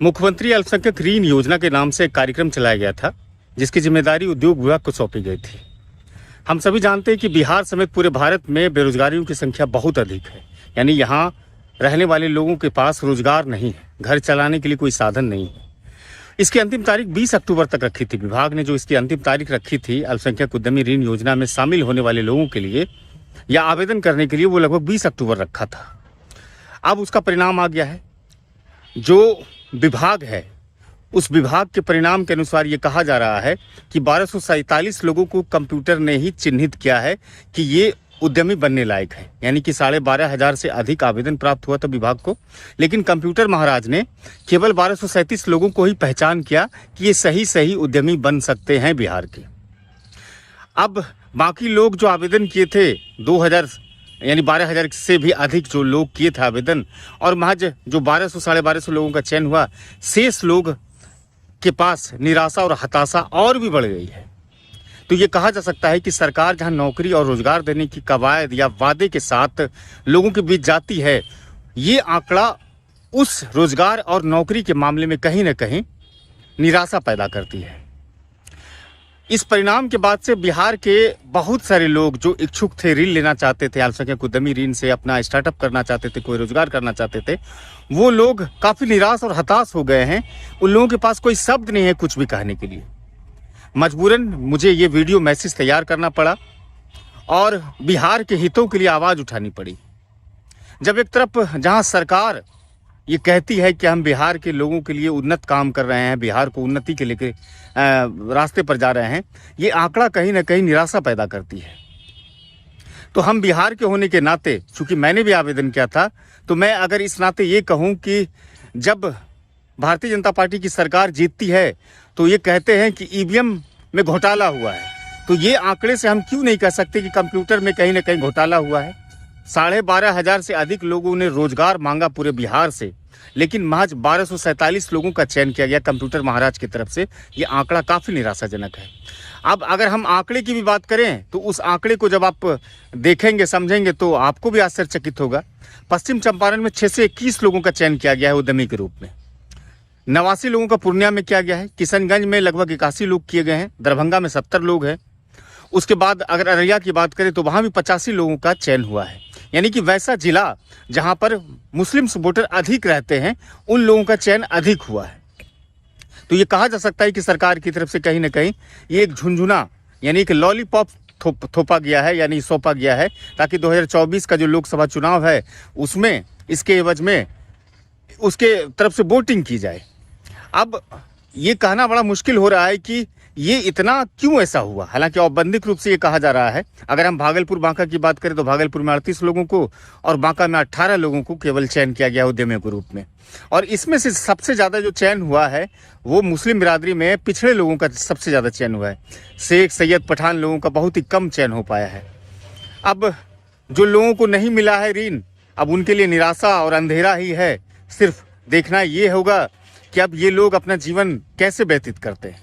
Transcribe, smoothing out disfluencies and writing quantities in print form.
मुख्यमंत्री अल्पसंख्यक ऋण योजना के नाम से एक कार्यक्रम चलाया गया था, जिसकी जिम्मेदारी उद्योग विभाग को सौंपी गई थी। हम सभी जानते हैं कि बिहार समेत पूरे भारत में बेरोजगारियों की संख्या बहुत अधिक है। यानी यहाँ रहने वाले लोगों के पास रोजगार नहीं है, घर चलाने के लिए कोई साधन नहीं है। इसकी अंतिम तारीख 20 अक्टूबर तक रखी थी। विभाग ने जो इसकी अंतिम तारीख रखी थी अल्पसंख्यक उद्यमी ऋण योजना में शामिल होने वाले लोगों के लिए या आवेदन करने के लिए, वो लगभग 20 अक्टूबर रखा था। अब उसका परिणाम आ गया है। जो विभाग है उस विभाग के परिणाम के अनुसार ये कहा जा रहा है कि 1247 लोगों को कंप्यूटर ने ही चिन्हित किया है कि ये उद्यमी बनने लायक है। यानी कि 12,500 से अधिक आवेदन प्राप्त हुआ था विभाग को, लेकिन कंप्यूटर महाराज ने केवल 1237 लोगों को ही पहचान किया कि ये सही उद्यमी बन सकते हैं बिहार के। अब बाकी लोग जो आवेदन किए थे 2000 यानी 12,000 से भी अधिक जो लोग किए थे आवेदन, और महज जो 1200 साढ़े 1200 लोगों का चयन हुआ, शेष लोग के पास निराशा और हताशा और भी बढ़ गई है। तो ये कहा जा सकता है कि सरकार जहां नौकरी और रोजगार देने की कवायद या वादे के साथ लोगों के बीच जाती है, ये आंकड़ा उस रोजगार और नौकरी के मामले में कहीं ना कहीं निराशा पैदा करती है। इस परिणाम के बाद से बिहार के बहुत सारे लोग जो इच्छुक थे, ऋण लेना चाहते थे, अल्पसंख्यक उद्यमी ऋण से अपना स्टार्टअप करना चाहते थे, कोई रोजगार करना चाहते थे, वो लोग काफी निराश और हताश हो गए हैं। उन लोगों के पास कोई शब्द नहीं है कुछ भी कहने के लिए। मजबूरन मुझे ये वीडियो मैसेज तैयार करना पड़ा और बिहार के हितों के लिए आवाज उठानी पड़ी। जब एक तरफ जहां सरकार ये कहती है कि हम बिहार के लोगों के लिए उन्नत काम कर रहे हैं, बिहार को उन्नति के लेकर रास्ते पर जा रहे हैं, ये आंकड़ा कहीं ना कहीं निराशा पैदा करती है। तो हम बिहार के होने के नाते, चूंकि मैंने भी आवेदन किया था, तो मैं अगर इस नाते ये कहूँ कि जब भारतीय जनता पार्टी की सरकार जीतती है तो ये कहते हैं कि ईवीएम में घोटाला हुआ है, तो ये आंकड़े से हम क्यों नहीं कह सकते कि कंप्यूटर में कहीं ना कहीं घोटाला हुआ है। 12,500 से अधिक लोगों ने रोजगार मांगा पूरे बिहार से, लेकिन महज 1247 लोगों का चयन किया गया कंप्यूटर महाराज की तरफ से। ये आंकड़ा काफी निराशाजनक है। अब अगर हम आंकड़े की भी बात करें तो उस आंकड़े को जब आप देखेंगे, समझेंगे, तो आपको भी आश्चर्यचकित होगा। पश्चिम चंपारण में 621 लोगों का चयन किया गया है उद्यमी के रूप में। 89 लोगों का पूर्णिया में किया गया है। किशनगंज में लगभग 81 लोग किए गए हैं। दरभंगा में 70 लोग हैं। उसके बाद अगर अररिया की बात करें तो वहां भी 85 लोगों का चयन हुआ है। यानी कि वैसा जिला जहां पर मुस्लिम वोटर अधिक रहते हैं, उन लोगों का चयन अधिक हुआ है। तो ये कहा जा सकता है कि सरकार की तरफ से कहीं ना कहीं ये एक झुंझुना यानी एक लॉलीपॉप थोपा गया है, यानी सौंपा गया है, ताकि 2024 का जो लोकसभा चुनाव है उसमें इसके एवज में उसके तरफ से वोटिंग की जाए। अब ये कहना बड़ा मुश्किल हो रहा है कि ये इतना क्यों ऐसा हुआ। हालांकि औपबंधिक रूप से ये कहा जा रहा है। अगर हम भागलपुर बांका की बात करें तो भागलपुर में 38 लोगों को और बांका में 18 लोगों को केवल चयन किया गया उद्यमियों के रूप में। और इसमें से सबसे ज्यादा जो चयन हुआ है वो मुस्लिम बिरादरी में पिछड़े लोगों का सबसे ज्यादा चयन हुआ है। शेख, सैयद, पठान लोगों का बहुत ही कम चयन हो पाया है। अब जो लोगों को नहीं मिला है ऋण, अब उनके लिए निराशा और अंधेरा ही है। सिर्फ देखना ये होगा कि अब ये लोग अपना जीवन कैसे व्यतीत करते हैं।